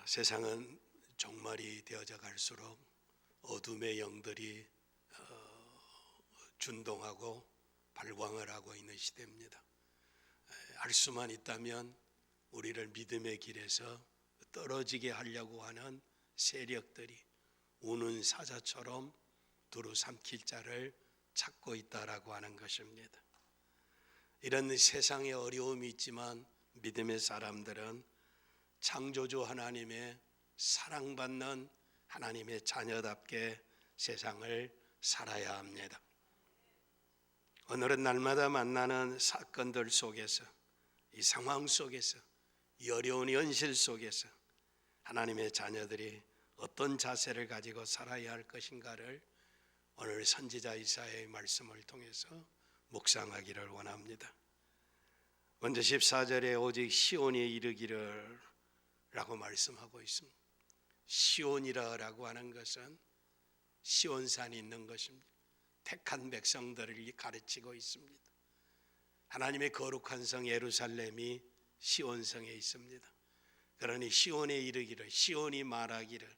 세상은 종말이 되어져 갈수록 어둠의 영들이 준동하고 발광을 하고 있는 시대입니다. 알 수만 있다면 우리를 믿음의 길에서 떨어지게 하려고 하는 세력들이 우는 사자처럼 두루 삼킬 자를 찾고 있다라고 하는 것입니다. 이런 세상에 어려움이 있지만 믿음의 사람들은 창조주 하나님의 사랑받는 하나님의 자녀답게 세상을 살아야 합니다. 오늘은 날마다 만나는 사건들 속에서, 이 상황 속에서, 이 어려운 현실 속에서 하나님의 자녀들이 어떤 자세를 가지고 살아야 할 것인가를 오늘 선지자 이사야의 말씀을 통해서 묵상하기를 원합니다. 먼저 14절에 오직 시온에 이르기를 라고 말씀하고 있습니다. 시온이라고 하는 것은 시온산이 있는 것입니다. 택한 백성들을 가르치고 있습니다. 하나님의 거룩한 성 예루살렘이 시온성에 있습니다. 그러니 시온에 이르기를, 시온이 말하기를,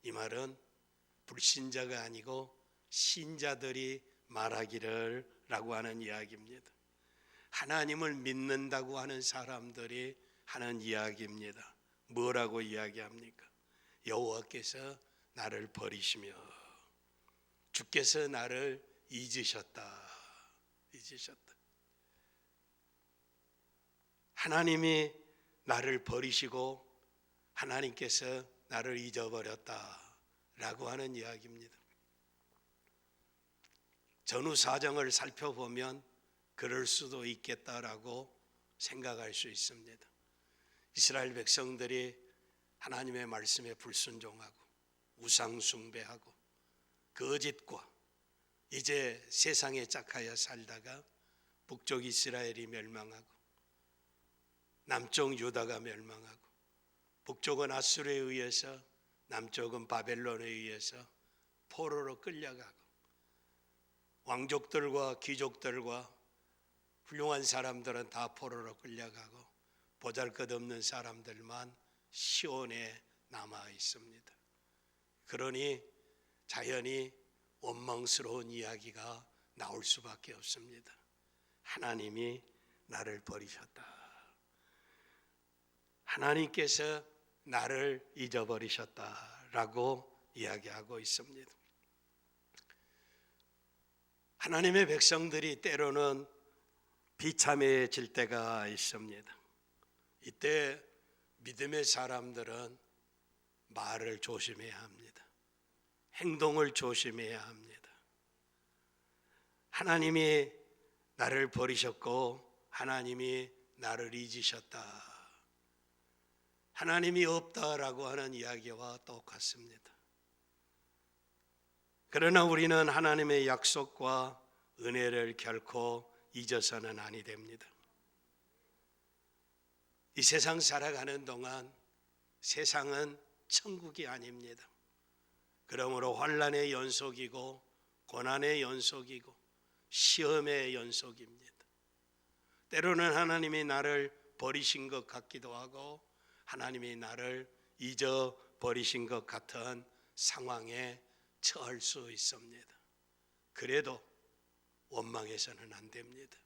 이 말은 불신자가 아니고 신자들이 말하기를 라고 하는 이야기입니다. 하나님을 믿는다고 하는 사람들이 하는 이야기입니다. 뭐라고 이야기합니까? 여호와께서 나를 버리시며 주께서 나를 잊으셨다. 하나님이 나를 버리시고 하나님께서 나를 잊어버렸다 라고 하는 이야기입니다. 전후 사정을 살펴보면 그럴 수도 있겠다라고 생각할 수 있습니다. 이스라엘 백성들이 하나님의 말씀에 불순종하고 우상 숭배하고 거짓과 이제 세상에 짝하여 살다가 북쪽 이스라엘이 멸망하고 남쪽 유다가 멸망하고 북쪽은 아수르에 의해서 남쪽은 바벨론에 의해서 포로로 끌려가고 왕족들과 귀족들과 훌륭한 사람들은 다 포로로 끌려가고 보잘것없는 사람들만 시온에 남아 있습니다. 그러니 자연히 원망스러운 이야기가 나올 수밖에 없습니다. 하나님이 나를 버리셨다. 하나님께서 나를 잊어버리셨다라고 이야기하고 있습니다. 하나님의 백성들이 때로는 비참해질 때가 있습니다. 이때 믿음의 사람들은 말을 조심해야 합니다. 행동을 조심해야 합니다. 하나님이 나를 버리셨고 하나님이 나를 잊으셨다. 하나님이 없다라고 하는 이야기와 똑같습니다. 그러나 우리는 하나님의 약속과 은혜를 결코 잊어서는 아니 됩니다. 이 세상 살아가는 동안 세상은 천국이 아닙니다. 그러므로 환난의 연속이고 고난의 연속이고 시험의 연속입니다. 때로는 하나님이 나를 버리신 것 같기도 하고 하나님이 나를 잊어버리신 것 같은 상황에 처할 수 있습니다. 그래도 원망해서는 안 됩니다.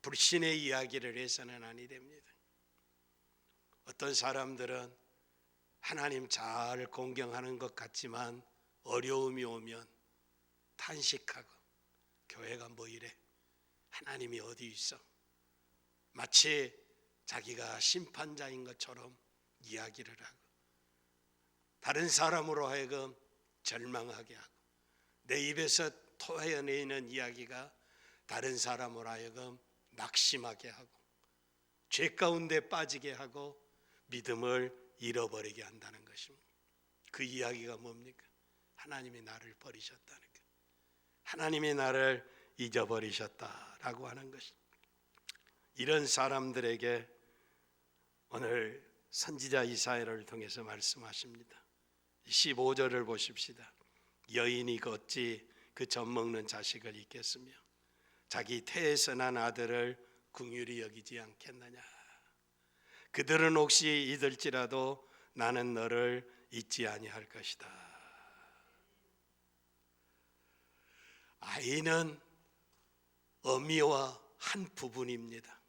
불신의 이야기를 해서는 아니 됩니다. 어떤 사람들은 하나님 잘 공경하는 것 같지만 어려움이 오면 탄식하고 교회가 뭐 이래? 하나님이 어디 있어? 마치 자기가 심판자인 것처럼 이야기를 하고 다른 사람으로 하여금 절망하게 하고 내 입에서 토해내는 이야기가 다른 사람으로 하여금 낙심하게 하고 죄 가운데 빠지게 하고 믿음을 잃어버리게 한다는 것입니다. 그 이야기가 뭡니까? 하나님이 나를 버리셨다는 것, 하나님이 나를 잊어버리셨다라고 하는 것입니다. 이런 사람들에게 오늘 선지자 이사야를 통해서 말씀하십니다. 15절을 보십시다. 여인이 어찌 그 젖먹는 자식을 잊겠으며 자기 태에서 난 아들을 긍휼히 여기지 않겠느냐. 그들은 혹시 잊을지라도 나는 너를 잊지 아니할 것이다. 아이는 어미와 한 부분입니다.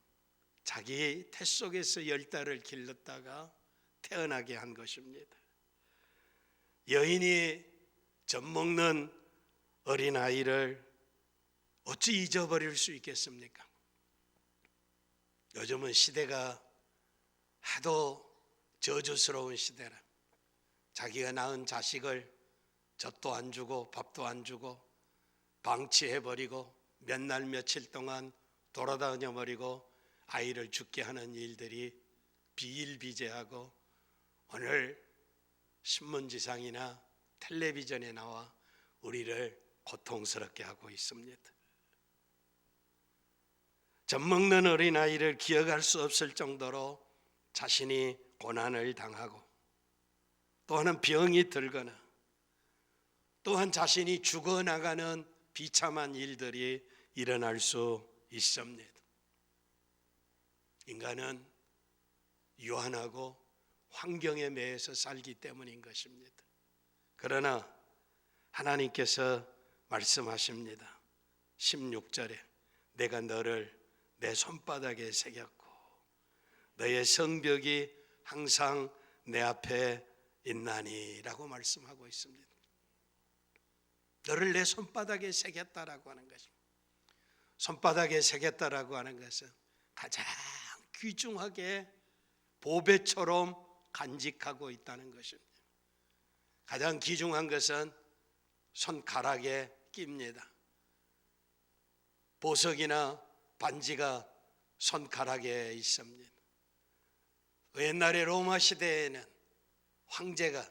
자기 태 속에서 10달을 길렀다가 태어나게 한 것입니다. 여인이 젖 먹는 어린아이를 어찌 잊어버릴 수 있겠습니까? 요즘은 시대가 하도 저주스러운 시대라 자기가 낳은 자식을 젖도 안 주고 밥도 안 주고 방치해버리고 몇 날 며칠 동안 돌아다녀버리고 아이를 죽게 하는 일들이 비일비재하고 오늘 신문지상이나 텔레비전에 나와 우리를 고통스럽게 하고 있습니다. 젖 먹는 어린아이를 기억할 수 없을 정도로 자신이 고난을 당하고 또한 병이 들거나 또한 자신이 죽어나가는 비참한 일들이 일어날 수 있습니다. 인간은 유한하고 환경에 매여서 살기 때문인 것입니다. 그러나 하나님께서 말씀하십니다. 16절에 내가 너를 내 손바닥에 새겼고 너의 성벽이 항상 내 앞에 있나니 라고 말씀하고 있습니다. 너를 내 손바닥에 새겼다라고 하는 것입니다. 손바닥에 새겼다라고 하는 것은 가장 귀중하게 보배처럼 간직하고 있다는 것입니다. 가장 귀중한 것은 손가락에 낍니다. 보석이나 반지가 손가락에 있습니다. 옛날에 로마 시대에는 황제가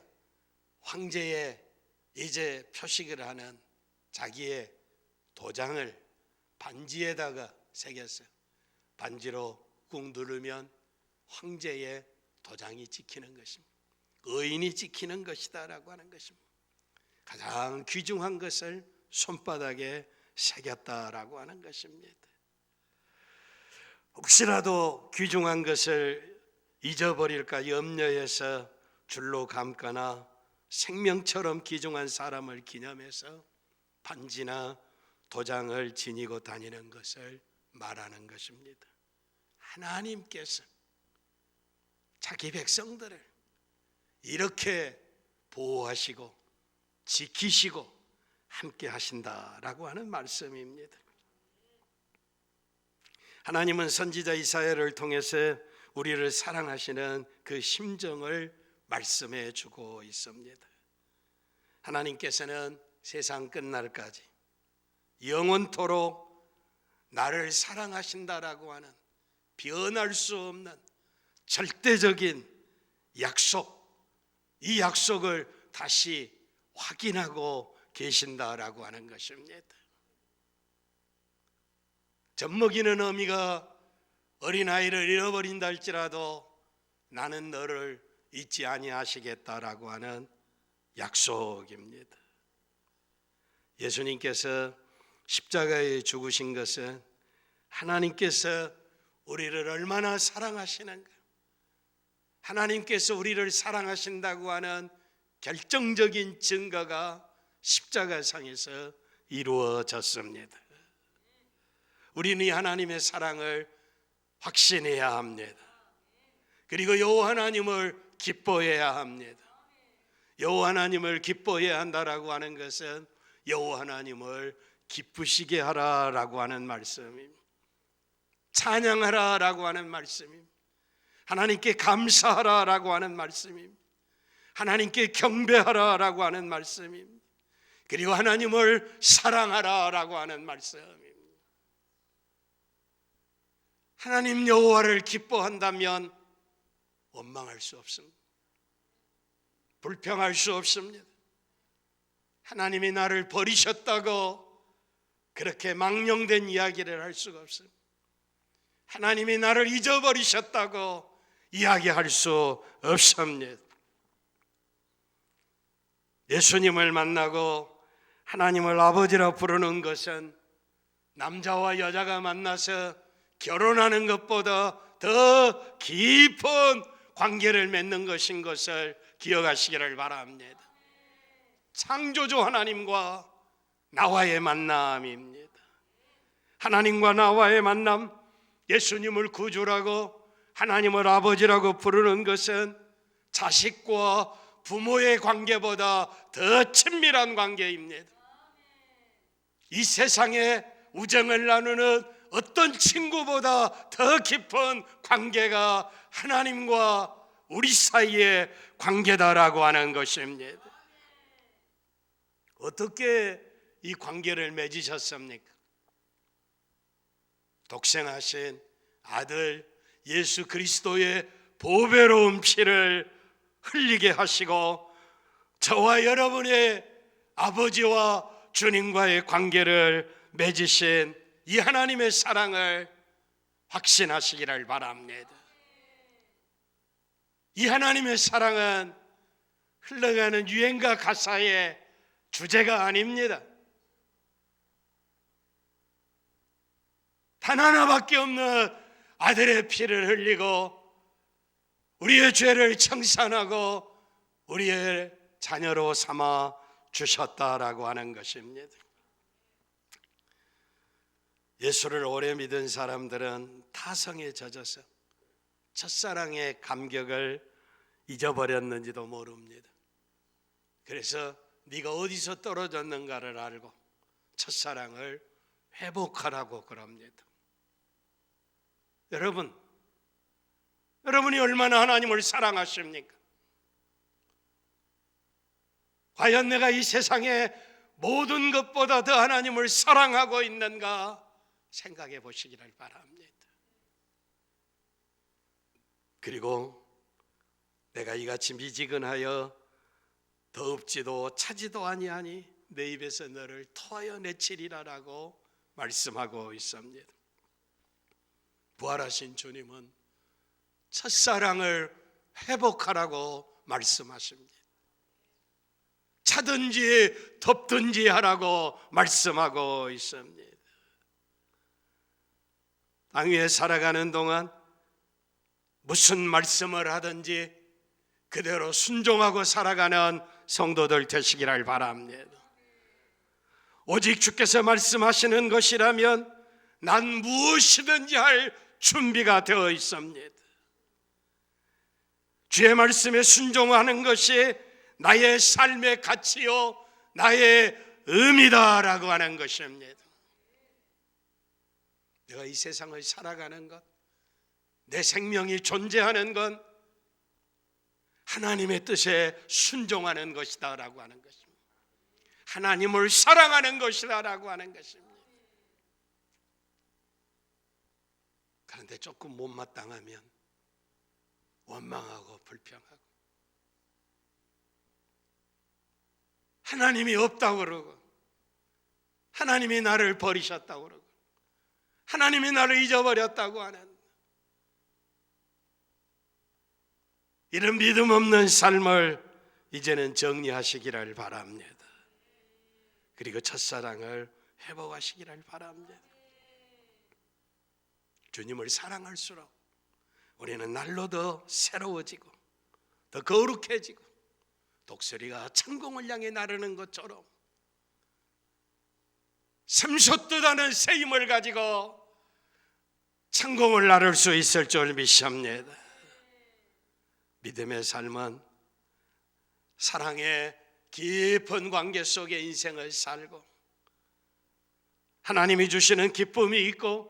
황제의 이제 표식을 하는 자기의 도장을 반지에다가 새겼어요. 반지로 꾹 누르면 황제의 도장이 찍히는 것입니다. 의인이 찍히는 것이다라고 하는 것입니다. 가장 귀중한 것을 손바닥에 새겼다라고 하는 것입니다. 혹시라도 귀중한 것을 잊어버릴까 염려해서 줄로 감거나 생명처럼 귀중한 사람을 기념해서 반지나 도장을 지니고 다니는 것을 말하는 것입니다. 하나님께서 자기 백성들을 이렇게 보호하시고 지키시고 함께 하신다라고 하는 말씀입니다. 하나님은 선지자 이사야를 통해서 우리를 사랑하시는 그 심정을 말씀해 주고 있습니다. 하나님께서는 세상 끝날까지 영원토록 나를 사랑하신다라고 하는 변할 수 없는 절대적인 약속, 이 약속을 다시 확인하고 계신다라고 하는 것입니다. 젖먹이는 어미가 어린아이를 잃어버린다 할지라도 나는 너를 잊지 아니하시겠다라고 하는 약속입니다. 예수님께서 십자가에 죽으신 것은 하나님께서 우리를 얼마나 사랑하시는가, 하나님께서 우리를 사랑하신다고 하는 결정적인 증거가 십자가상에서 이루어졌습니다. 우리는 이 하나님의 사랑을 확신해야 합니다. 그리고 여호와 하나님을 기뻐해야 합니다. 여호와 하나님을 기뻐해야 한다라고 하는 것은 여호와 하나님을 기쁘시게 하라라고 하는 말씀입니다. 찬양하라라고 하는 말씀입니다. 하나님께 감사하라라고 하는 말씀입니다. 하나님께 경배하라라고 하는 말씀입니다. 그리고 하나님을 사랑하라라고 하는 말씀입니다. 하나님 여호와를 기뻐한다면 원망할 수 없습니다. 불평할 수 없습니다. 하나님이 나를 버리셨다고 그렇게 망령된 이야기를 할 수가 없습니다. 하나님이 나를 잊어버리셨다고 이야기할 수 없습니다. 예수님을 만나고 하나님을 아버지라 부르는 것은 남자와 여자가 만나서 결혼하는 것보다 더 깊은 관계를 맺는 것인 것을 기억하시기를 바랍니다. 창조주 하나님과 나와의 만남입니다. 하나님과 나와의 만남, 예수님을 구주라고 하나님을 아버지라고 부르는 것은 자식과 부모의 관계보다 더 친밀한 관계입니다. 이 세상에 우정을 나누는 어떤 친구보다 더 깊은 관계가 하나님과 우리 사이의 관계다라고 하는 것입니다. 어떻게 이 관계를 맺으셨습니까? 독생하신 아들 예수 그리스도의 보배로운 피를 흘리게 하시고 저와 여러분의 아버지와 주님과의 관계를 맺으신 이 하나님의 사랑을 확신하시기를 바랍니다. 이 하나님의 사랑은 흘러가는 유행가 가사의 주제가 아닙니다. 단 하나밖에 없는 아들의 피를 흘리고 우리의 죄를 청산하고 우리의 자녀로 삼아 주셨다라고 하는 것입니다. 예수를 오래 믿은 사람들은 타성에 젖어서 첫사랑의 감격을 잊어버렸는지도 모릅니다. 그래서 네가 어디서 떨어졌는가를 알고 첫사랑을 회복하라고 그럽니다. 여러분이 얼마나 하나님을 사랑하십니까? 과연 내가 이 세상의 모든 것보다 더 하나님을 사랑하고 있는가 생각해 보시기를 바랍니다. 그리고 내가 이같이 미지근하여 더웁지도 차지도 아니하니 내 입에서 너를 토하여 내치리라라고 말씀하고 있습니다. 부활하신 주님은 첫사랑을 회복하라고 말씀하십니다. 차든지 덥든지 하라고 말씀하고 있습니다. 땅 위에 살아가는 동안 무슨 말씀을 하든지 그대로 순종하고 살아가는 성도들 되시기를 바랍니다. 오직 주께서 말씀하시는 것이라면 난 무엇이든지 할 준비가 되어 있습니다. 주의 말씀에 순종하는 것이 나의 삶의 가치요 나의 의미다라고 하는 것입니다. 내가 이 세상을 살아가는 것, 내 생명이 존재하는 건 하나님의 뜻에 순종하는 것이다라고 하는 것입니다. 하나님을 사랑하는 것이다라고 하는 것입니다. 그런데 조금 못마땅하면 원망하고 불평하고 하나님이 없다고 그러고 하나님이 나를 버리셨다고 그러고 하나님이 나를 잊어버렸다고 하는 이런 믿음 없는 삶을 이제는 정리하시기를 바랍니다. 그리고 첫사랑을 회복하시기를 바랍니다. 주님을 사랑할수록 우리는 날로 더 새로워지고 더 거룩해지고 독수리가 창공을 향해 나르는 것처럼 샘솟듯하는 새 힘을 가지고 창공을 나를 수 있을 줄 믿습니다. 믿음의 삶은 사랑의 깊은 관계 속에 인생을 살고 하나님이 주시는 기쁨이 있고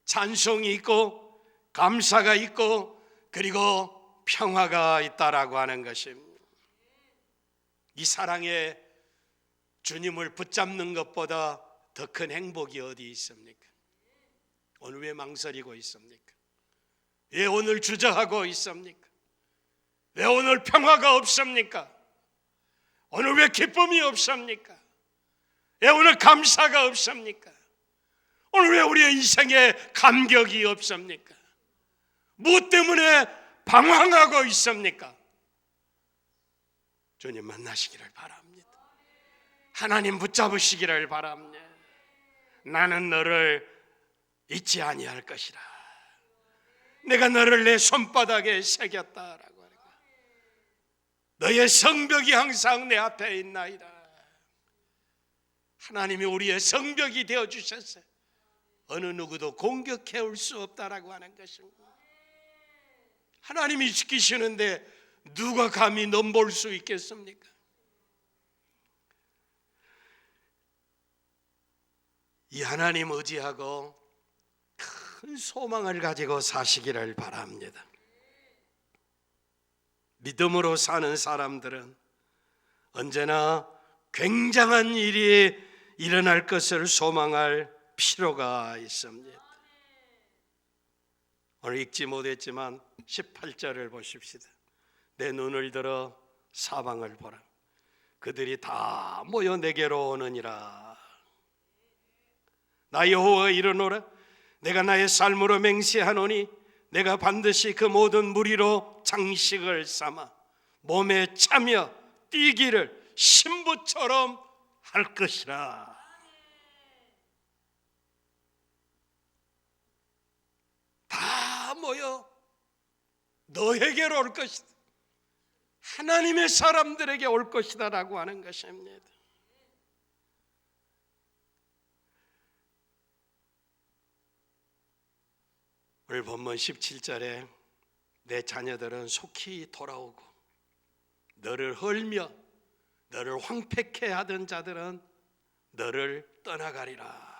찬송이 있고 감사가 있고 그리고 평화가 있다라고 하는 것입니다. 이 사랑에 주님을 붙잡는 것보다 더 큰 행복이 어디 있습니까? 오늘 왜 망설이고 있습니까? 왜 오늘 주저하고 있습니까? 왜 오늘 평화가 없습니까? 오늘 왜 기쁨이 없습니까? 왜 오늘 감사가 없습니까? 오늘 왜 우리의 인생에 감격이 없습니까? 무엇 때문에 방황하고 있습니까? 주님 만나시기를 바랍니다. 하나님 붙잡으시기를 바랍니다. 나는 너를 잊지 아니할 것이라. 내가 너를 내 손바닥에 새겼다라고 하는 거야. 너의 성벽이 항상 내 앞에 있나이다. 하나님이 우리의 성벽이 되어주셨어요. 어느 누구도 공격해 올 수 없다라고 하는 것입니다. 하나님이 지키시는데 누가 감히 넘볼 수 있겠습니까? 이 하나님 의지하고 큰 소망을 가지고 사시기를 바랍니다. 믿음으로 사는 사람들은 언제나 굉장한 일이 일어날 것을 소망할 필요가 있습니다. 오늘 읽지 못했지만 18절을 보십시다. 내 눈을 들어 사방을 보라. 그들이 다 모여 내게로 오느니라. 나 여호와가 이르노라. 내가 나의 삶으로 맹세하노니 내가 반드시 그 모든 무리로 장식을 삼아 몸에 차며 뛰기를 신부처럼 할 것이라. 다 모여 너에게로 올 것이다. 하나님의 사람들에게 올 것이다 라고 하는 것입니다. 오늘 본문 17절에 내 자녀들은 속히 돌아오고 너를 헐며 너를 황폐케 하던 자들은 너를 떠나가리라.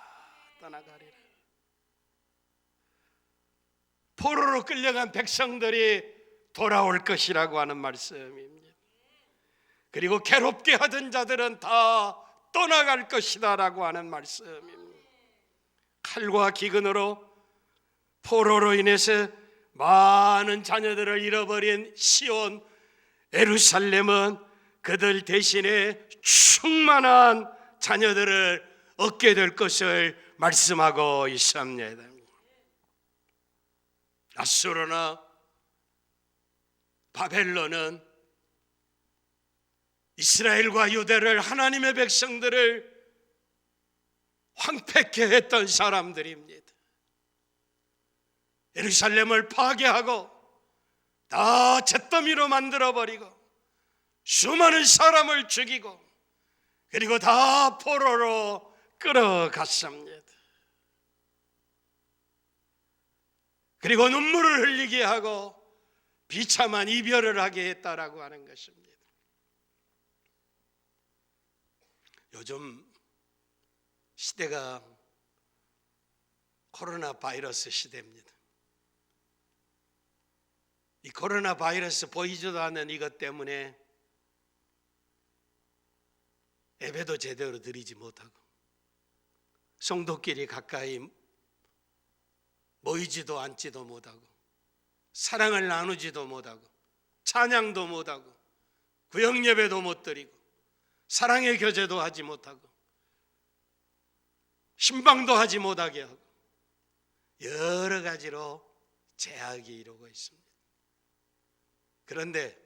포로로 끌려간 백성들이 돌아올 것이라고 하는 말씀입니다. 그리고 괴롭게 하던 자들은 다 떠나갈 것이다 라고 하는 말씀입니다. 칼과 기근으로 포로로 인해서 많은 자녀들을 잃어버린 시온 예루살렘은 그들 대신에 충만한 자녀들을 얻게 될 것을 말씀하고 있습니다. 아수르나 바벨론은 이스라엘과 유대를, 하나님의 백성들을 황폐케 했던 사람들입니다. 예루살렘을 파괴하고 다 잿더미로 만들어버리고 수많은 사람을 죽이고 그리고 다 포로로 끌어갔습니다. 그리고 눈물을 흘리게 하고 비참한 이별을 하게 했다라고 하는 것입니다. 요즘 시대가 코로나 바이러스 시대입니다. 이 코로나 바이러스 보이지도 않는 이것 때문에 예배도 제대로 드리지 못하고 성도끼리 가까이 모이지도 않지도 못하고 사랑을 나누지도 못하고 찬양도 못하고 구역예배도 못 드리고 사랑의 교제도 하지 못하고 신방도 하지 못하게 하고 여러 가지로 제약이 이루고 있습니다. 그런데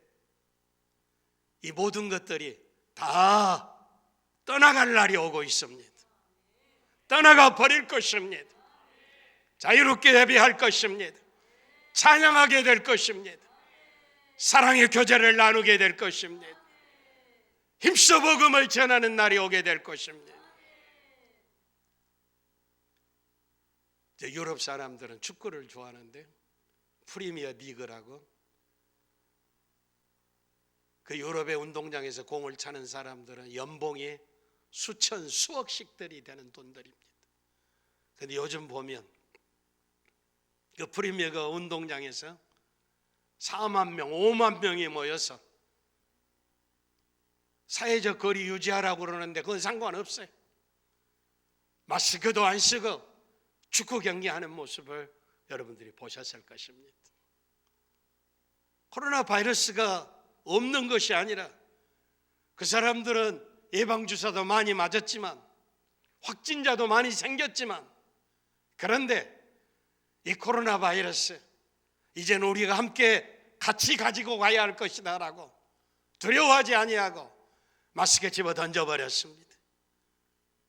이 모든 것들이 다 떠나갈 날이 오고 있습니다. 떠나가 버릴 것입니다. 자유롭게 예배할 것입니다. 찬양하게 될 것입니다. 사랑의 교제를 나누게 될 것입니다. 힘써 복음을 전하는 날이 오게 될 것입니다. 유럽 사람들은 축구를 좋아하는데 프리미어 리그라고 그 유럽의 운동장에서 공을 차는 사람들은 연봉이 수천 수억씩들이 되는 돈들입니다. 그런데 요즘 보면 그 프리미어가 운동장에서 4만 명, 5만 명이 모여서 사회적 거리 유지하라고 그러는데 그건 상관없어요. 마스크도 안 쓰고 축구 경기하는 모습을 여러분들이 보셨을 것입니다. 코로나 바이러스가 없는 것이 아니라 그 사람들은 예방주사도 많이 맞았지만 확진자도 많이 생겼지만 그런데 이 코로나 바이러스 이제는 우리가 함께 같이 가지고 가야 할 것이다 라고 두려워하지 아니하고 마스크에 집어 던져버렸습니다.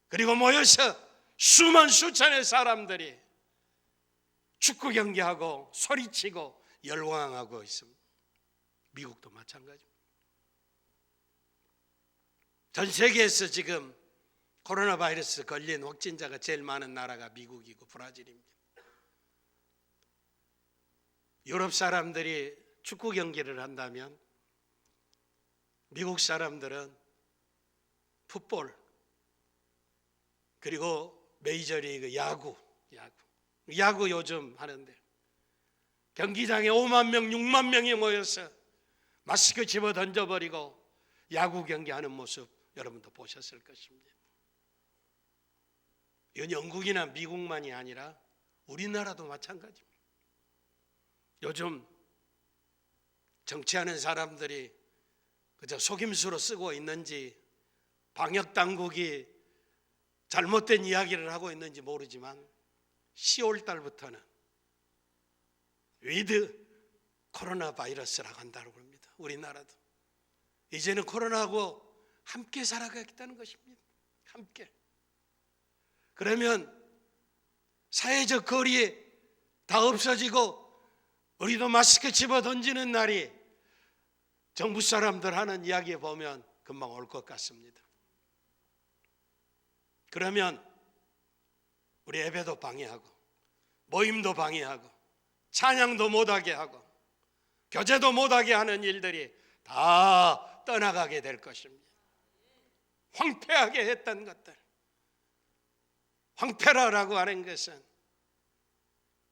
그리고 모여서 수만 수천의 사람들이 축구 경기하고 소리치고 열광하고 있습니다. 미국도 마찬가지입니다. 전 세계에서 지금 코로나 바이러스 걸린 확진자가 제일 많은 나라가 미국이고 브라질입니다. 유럽 사람들이 축구 경기를 한다면 미국 사람들은 풋볼, 그리고 메이저리그 야구 요즘 하는데 경기장에 5만 명, 6만 명이 모여서 마스크 집어 던져버리고 야구 경기하는 모습 여러분도 보셨을 것입니다. 이건 영국이나 미국만이 아니라 우리나라도 마찬가지입니다. 요즘 정치하는 사람들이 그저 속임수로 쓰고 있는지, 방역 당국이 잘못된 이야기를 하고 있는지 모르지만 10월 달부터는 위드 코로나 바이러스라고 한다고 합니다. 우리나라도 이제는 코로나하고 함께 살아가겠다는 것입니다. 함께. 그러면 사회적 거리 다 없어지고 우리도 마스크 집어 던지는 날이 정부 사람들 하는 이야기 보면 금방 올 것 같습니다. 그러면 우리 예배도 방해하고 모임도 방해하고 찬양도 못하게 하고 교제도 못하게 하는 일들이 다 떠나가게 될 것입니다. 황폐하게 했던 것들, 황폐라라고 하는 것은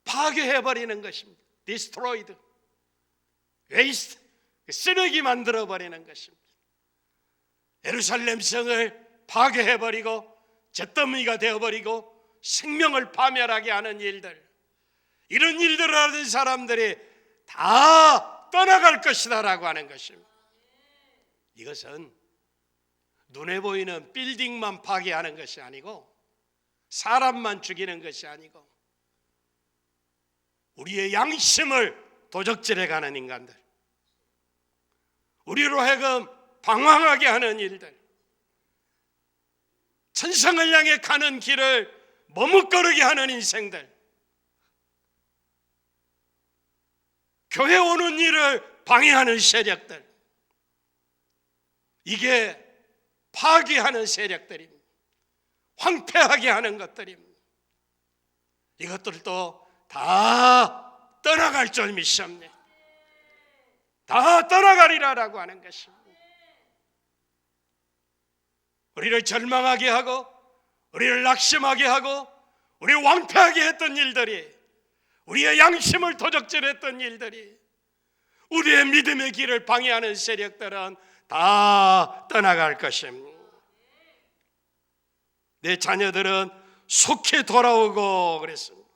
파괴해버리는 것입니다. destroyed, waste, 쓰레기 만들어버리는 것입니다. 예루살렘 성을 파괴해버리고 잿더미가 되어버리고 생명을 파멸하게 하는 일들, 이런 일들을 하는 사람들이 다 떠나갈 것이다라고 하는 것입니다. 이것은 눈에 보이는 빌딩만 파괴하는 것이 아니고 사람만 죽이는 것이 아니고 우리의 양심을 도적질해가는 인간들, 우리로 하여금 방황하게 하는 일들, 천성을 향해 가는 길을 머뭇거리게 하는 인생들, 교회 오는 일을 방해하는 세력들, 이게 파괴하는 세력들입니다. 황폐하게 하는 것들입니다. 이것들도 다 떠나갈 줄 믿습니다. 다 떠나가리라라고 하는 것입니다. 우리를 절망하게 하고 우리를 낙심하게 하고 우리를 왕폐하게 했던 일들이, 우리의 양심을 도적질했던 일들이, 우리의 믿음의 길을 방해하는 세력들은 다 떠나갈 것입니다. 내 자녀들은 속히 돌아오고 그랬습니다.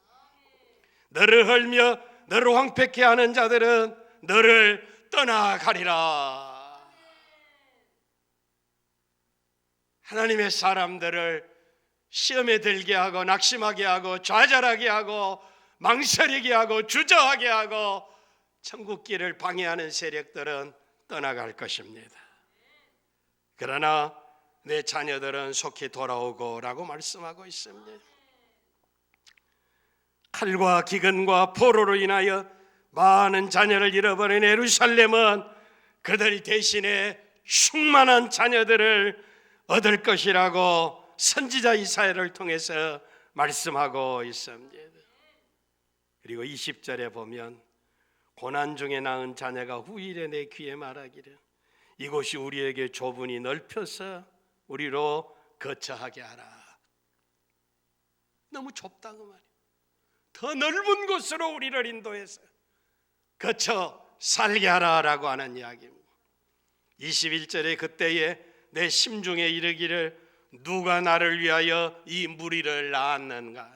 너를 헐며 너를 황폐케 하는 자들은 너를 떠나가리라. 하나님의 사람들을 시험에 들게 하고 낙심하게 하고 좌절하게 하고 망설이게 하고 주저하게 하고 천국 길을 방해하는 세력들은 떠나갈 것입니다. 그러나 내 자녀들은 속히 돌아오고 라고 말씀하고 있습니다. 칼과 기근과 포로로 인하여 많은 자녀를 잃어버린 예루살렘은 그들 대신에 충만한 자녀들을 얻을 것이라고 선지자 이사야를 통해서 말씀하고 있습니다. 그리고 20절에 보면 고난 중에 낳은 자녀가 후일에 내 귀에 말하기를 이곳이 우리에게 좁으니 넓혀서 우리로 거처하게 하라. 너무 좁다 그 말이에요. 더 넓은 곳으로 우리를 인도해서 거쳐 살게 하라라고 하는 이야기입니다. 21절에 그때에 내 심중에 이르기를 누가 나를 위하여 이 무리를 낳았는가.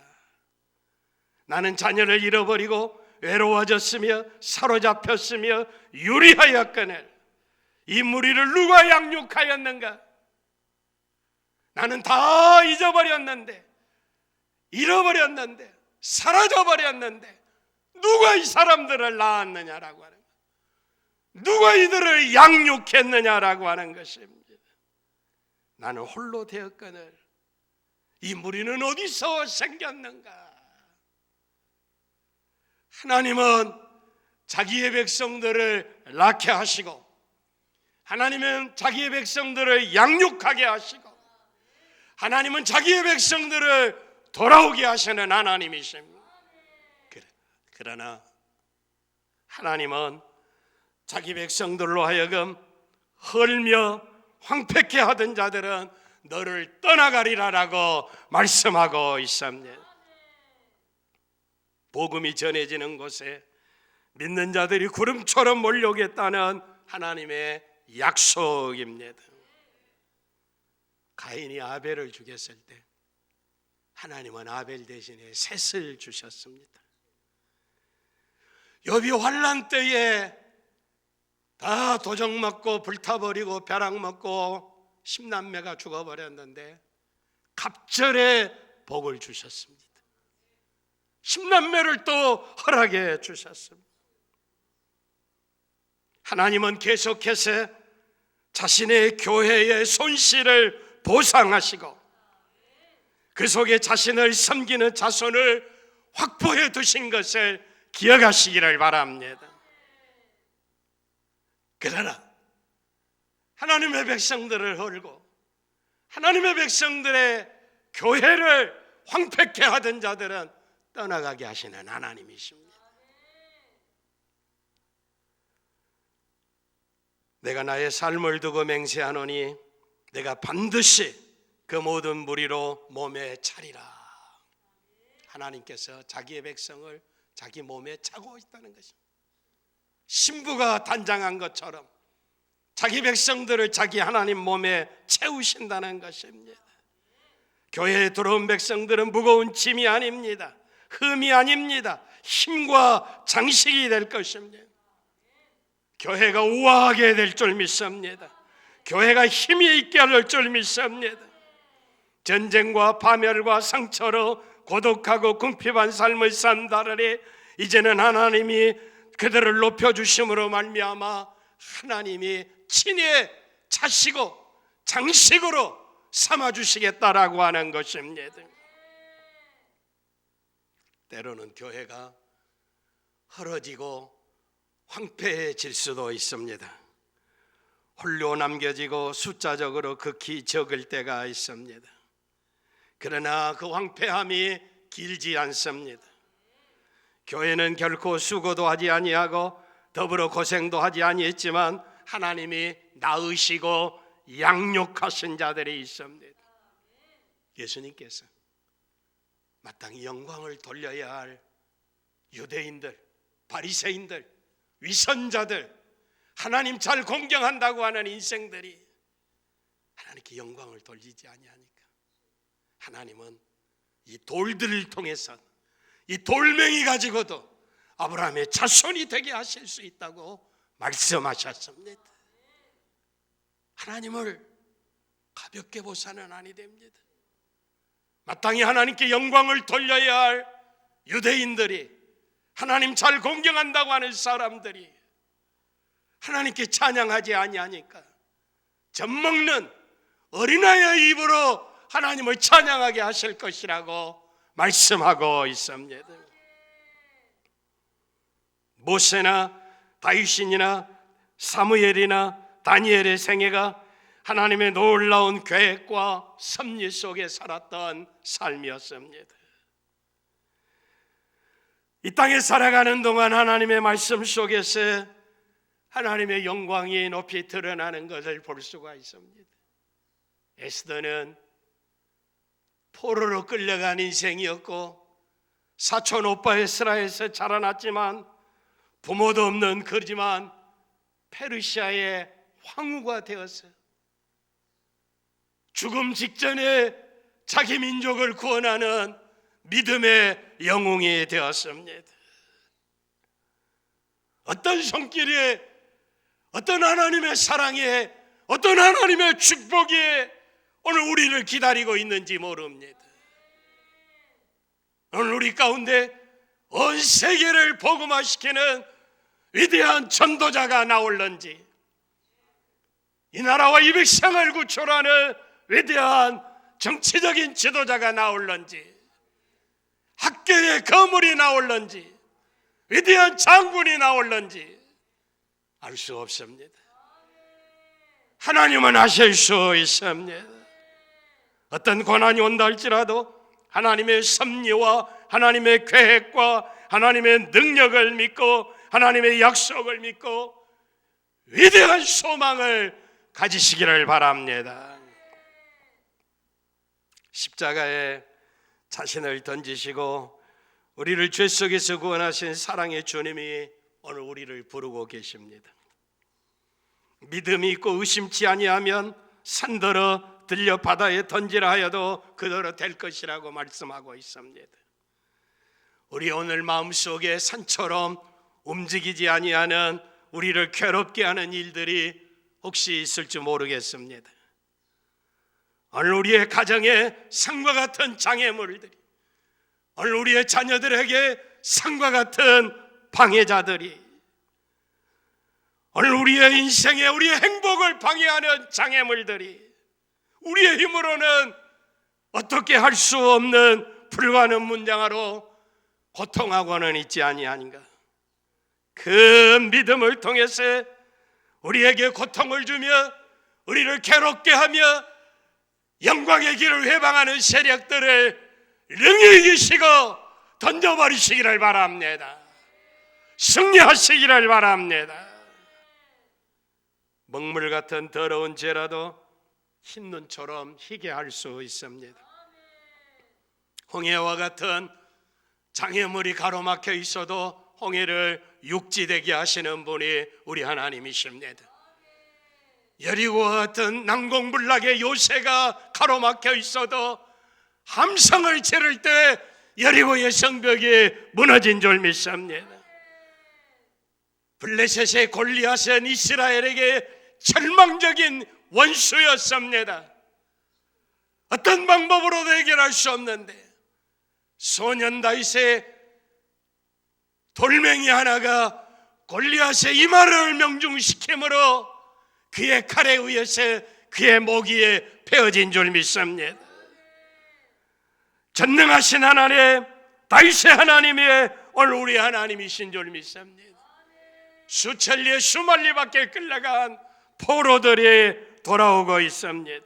나는 자녀를 잃어버리고 외로워졌으며 사로잡혔으며 유리하였거늘 이 무리를 누가 양육하였는가. 나는 다 잊어버렸는데, 잃어버렸는데, 사라져버렸는데 누가 이 사람들을 낳았느냐라고 하는 거예요. 누가 이들을 양육했느냐라고 하는 것입니다. 나는 홀로 되었거늘 이 무리는 어디서 생겼는가. 하나님은 자기의 백성들을 낳게 하시고, 하나님은 자기의 백성들을 양육하게 하시고, 하나님은 자기의 백성들을 돌아오게 하시는 하나님이십니다. 그러나 하나님은 자기 백성들로 하여금 헐며 황폐케 하던 자들은 너를 떠나가리라라고 말씀하고 있습니다. 복음이 전해지는 곳에 믿는 자들이 구름처럼 몰려오겠다는 하나님의 약속입니다. 가인이 아벨을 죽였을 때 하나님은 아벨 대신에 셋을 주셨습니다. 욥이 환난 때에 다 도적 맞고 불타버리고 벼락 맞고 10남매가 죽어버렸는데 갑절에 복을 주셨습니다. 10남매를 또 허락해 주셨습니다. 하나님은 계속해서 자신의 교회의 손실을 보상하시고 그 속에 자신을 섬기는 자손을 확보해 두신 것을 기억하시기를 바랍니다. 그러나 하나님의 백성들을 헐고 하나님의 백성들의 교회를 황폐케 하던 자들은 떠나가게 하시는 하나님이십니다. 내가 나의 삶을 두고 맹세하노니 내가 반드시 그 모든 무리로 몸에 차리라. 하나님께서 자기의 백성을 자기 몸에 차고 있다는 것입니다. 신부가 단장한 것처럼 자기 백성들을 자기 하나님 몸에 채우신다는 것입니다. 교회에 들어온 백성들은 무거운 짐이 아닙니다. 흠이 아닙니다. 힘과 장식이 될 것입니다. 교회가 우아하게 될 줄 믿습니다. 교회가 힘이 있게 할 줄 믿습니다. 전쟁과 파멸과 상처로 고독하고 궁핍한 삶을 산다르니 이제는 하나님이 그들을 높여주심으로 말미암아 하나님이 친히 차시고 장식으로 삼아주시겠다라고 하는 것입니다. 때로는 교회가 헐어지고 황폐해질 수도 있습니다. 홀로 남겨지고 숫자적으로 극히 적을 때가 있습니다. 그러나 그 황폐함이 길지 않습니다. 교회는 결코 수고도 하지 아니하고 더불어 고생도 하지 아니했지만 하나님이 낳으시고 양육하신 자들이 있습니다. 예수님께서 마땅히 영광을 돌려야 할 유대인들, 바리새인들, 위선자들, 하나님 잘 공경한다고 하는 인생들이 하나님께 영광을 돌리지 아니하니까 하나님은 이 돌들을 통해서 이 돌멩이 가지고도 아브라함의 자손이 되게 하실 수 있다고 말씀하셨습니다. 하나님을 가볍게 보사는 아니 됩니다. 마땅히 하나님께 영광을 돌려야 할 유대인들이, 하나님 잘 공경한다고 하는 사람들이 하나님께 찬양하지 아니하니까 젖먹는 어린아이의 입으로 하나님을 찬양하게 하실 것이라고 말씀하고 있습니다. 모세나 다윗이나 사무엘이나 다니엘의 생애가 하나님의 놀라운 계획과 섭리 속에 살았던 삶이었습니다. 이 땅에 살아가는 동안 하나님의 말씀 속에서 하나님의 영광이 높이 드러나는 것을 볼 수가 있습니다. 에스더는 포로로 끌려간 인생이었고 사촌 오빠 에스라에서 자라났지만 부모도 없는 그지만 페르시아의 황후가 되어서 죽음 직전에 자기 민족을 구원하는 믿음의 영웅이 되었습니다. 어떤 손길에, 어떤 하나님의 사랑에, 어떤 하나님의 축복이 오늘 우리를 기다리고 있는지 모릅니다. 오늘 우리 가운데 온 세계를 복음화시키는 위대한 전도자가 나올는지, 이 나라와 이 백성을 구출하는 위대한 정치적인 지도자가 나올는지, 학계의 거물이 나올는지, 위대한 장군이 나올는지 알 수 없습니다. 하나님은 하실 수 있습니다. 어떤 고난이 온다 할지라도 하나님의 섭리와 하나님의 계획과 하나님의 능력을 믿고 하나님의 약속을 믿고 위대한 소망을 가지시기를 바랍니다. 십자가에 자신을 던지시고 우리를 죄 속에서 구원하신 사랑의 주님이 오늘 우리를 부르고 계십니다. 믿음이 있고 의심치 아니하면 산더러 들려 바다에 던지라 하여도 그대로 될 것이라고 말씀하고 있습니다. 우리 오늘 마음속에 산처럼 움직이지 아니하는 우리를 괴롭게 하는 일들이 혹시 있을지 모르겠습니다. 오늘 우리의 가정에 산과 같은 장애물들이, 오늘 우리의 자녀들에게 산과 같은 방해자들이, 오늘 우리의 인생에 우리의 행복을 방해하는 장애물들이 우리의 힘으로는 어떻게 할 수 없는 불가능 문장으로 고통하고는 있지 아니하는가. 그 믿음을 통해서 우리에게 고통을 주며 우리를 괴롭게 하며 영광의 길을 회방하는 세력들을 능히 이기시고 던져버리시기를 바랍니다. 승리하시기를 바랍니다. 먹물 같은 더러운 죄라도 흰눈처럼 희게 할 수 있습니다. 홍해와 같은 장애물이 가로막혀 있어도 홍해를 육지되게 하시는 분이 우리 하나님이십니다. 여리고와 같은 난공불락의 요새가 가로막혀 있어도 함성을 지를 때 여리고의 성벽이 무너진 줄 믿습니다. 블레셋의 골리앗은 이스라엘에게 절망적인 원수였습니다. 어떤 방법으로도 해결할 수 없는데 소년 다윗의 돌멩이 하나가 골리앗의 이마를 명중시킴으로 그의 칼에 의해서 그의 목이 베어진 줄 믿습니다. 전능하신 하나님, 다윗의 하나님이 오늘 우리 하나님이신 줄 믿습니다. 수천리에 수만리 밖에 끌려간 포로들이 돌아오고 있습니다.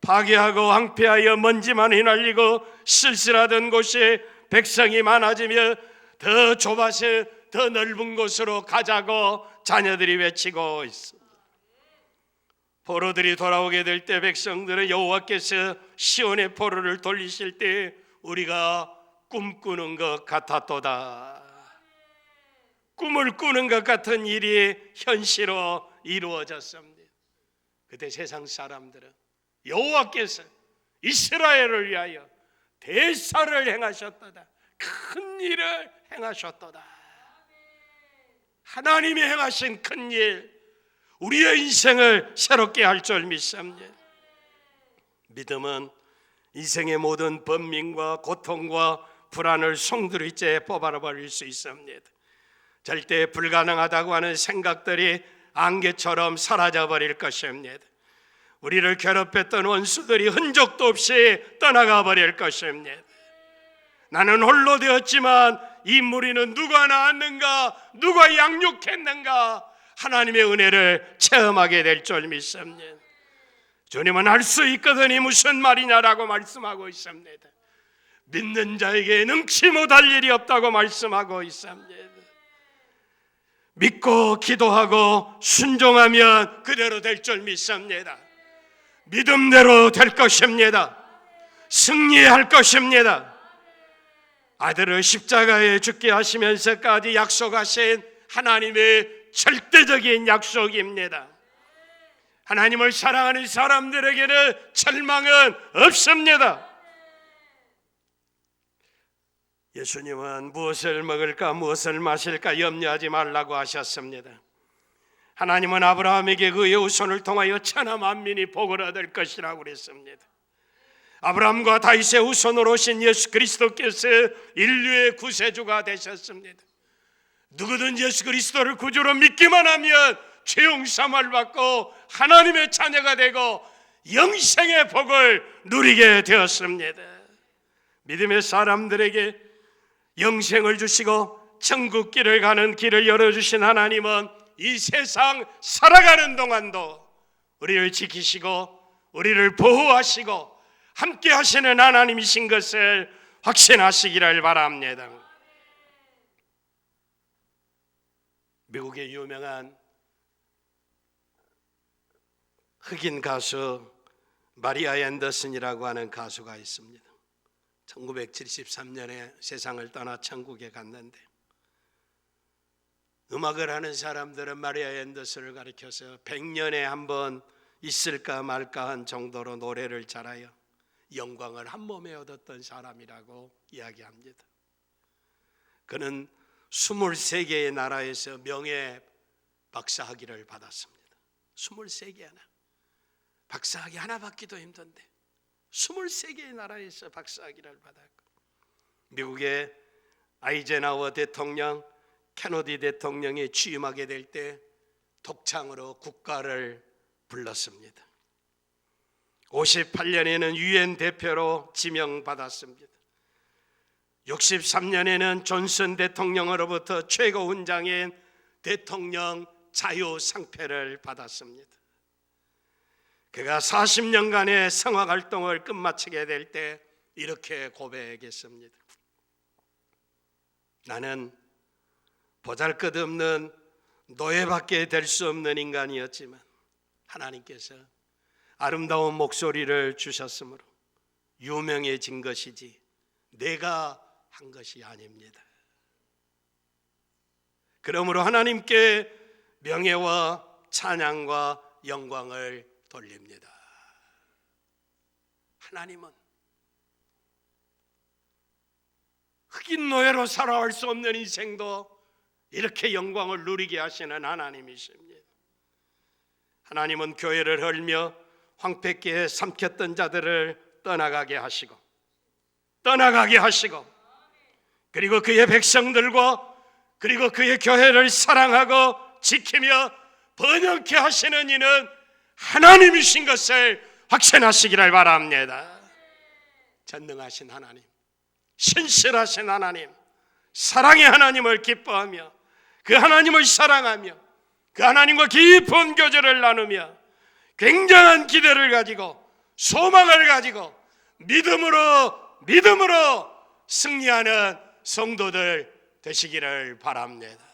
파괴하고 황폐하여 먼지만 휘날리고 쓸쓸하던 곳에 백성이 많아지며 더 좁아서 더 넓은 곳으로 가자고 자녀들이 외치고 있습니다. 포로들이 돌아오게 될 때 백성들은 여호와께서 시온의 포로를 돌리실 때 우리가 꿈꾸는 것 같았도다. 꿈을 꾸는 것 같은 일이 현실로 이루어졌습니다. 그때 세상 사람들은 여호와께서 이스라엘을 위하여 대사를 행하셨도다. 큰 일을 행하셨도다. 하나님이 행하신 큰 일, 우리의 인생을 새롭게 할 줄 믿습니다. 믿음은 인생의 모든 번민과 고통과 불안을 송두리째 뽑아버릴 수 있습니다. 절대 불가능하다고 하는 생각들이 안개처럼 사라져버릴 것입니다. 우리를 괴롭혔던 원수들이 흔적도 없이 떠나가 버릴 것입니다. 나는 홀로 되었지만 이 무리는 누가 낳았는가, 누가 양육했는가, 하나님의 은혜를 체험하게 될 줄 믿습니다. 주님은 할 수 있거든이 무슨 말이냐라고 말씀하고 있습니다. 믿는 자에게 능치 못할 일이 없다고 말씀하고 있습니다. 믿고 기도하고 순종하면 그대로 될 줄 믿습니다. 믿음대로 될 것입니다. 승리할 것입니다. 아들을 십자가에 죽게 하시면서까지 약속하신 하나님의 절대적인 약속입니다. 하나님을 사랑하는 사람들에게는 절망은 없습니다. 예수님은 무엇을 먹을까 무엇을 마실까 염려하지 말라고 하셨습니다. 하나님은 아브라함에게 그의 후손을 통하여 천하 만민이 복을 얻을 것이라고 그랬습니다. 아브라함과 다윗의 후손으로 오신 예수 그리스도께서 인류의 구세주가 되셨습니다. 누구든지 예수 그리스도를 구주로 믿기만 하면 죄 용서를 받고 하나님의 자녀가 되고 영생의 복을 누리게 되었습니다. 믿음의 사람들에게 영생을 주시고 천국 길을 가는 길을 열어주신 하나님은 이 세상 살아가는 동안도 우리를 지키시고 우리를 보호하시고 함께 하시는 하나님이신 것을 확신하시기를 바랍니다. 미국의 유명한 흑인 가수 마리아 앤더슨이라고 하는 가수가 있습니다. 1973년에 세상을 떠나 천국에 갔는데, 음악을 하는 사람들은 마리아 앤더슨을 가리켜서 100년에 한 번 있을까 말까 한 정도로 노래를 잘하여 영광을 한 몸에 얻었던 사람이라고 이야기합니다. 그는 23개의 나라에서 명예 박사학위를 받았습니다. 23개 하나. 박사학위 하나 받기도 힘든데 23개의 나라에서 박사학위를 받았고, 미국의 아이젠하워 대통령, 케너디 대통령이 취임하게 될 때 독창으로 국가를 불렀습니다. 58년에는 유엔 대표로 지명받았습니다. 63년에는 존슨 대통령으로부터 최고 훈장인 대통령 자유상패를 받았습니다. 그가 40년간의 성화활동을 끝마치게 될 때 이렇게 고백했습니다. 나는 보잘것없는 노예밖에 될 수 없는 인간이었지만 하나님께서 아름다운 목소리를 주셨으므로 유명해진 것이지 내가 한 것이 아닙니다. 그러므로 하나님께 명예와 찬양과 영광을 돌립니다. 하나님은 흑인 노예로 살아올 수 없는 인생도 이렇게 영광을 누리게 하시는 하나님이십니다. 하나님은 교회를 헐며 황폐기에 삼켰던 자들을 떠나가게 하시고 그리고 그의 백성들과 그리고 그의 교회를 사랑하고 지키며 번영케 하시는 이는 하나님이신 것을 확신하시기를 바랍니다. 전능하신 하나님, 신실하신 하나님, 사랑의 하나님을 기뻐하며 그 하나님을 사랑하며 그 하나님과 깊은 교제를 나누며 굉장한 기대를 가지고 소망을 가지고 믿음으로 승리하는 성도들 되시기를 바랍니다.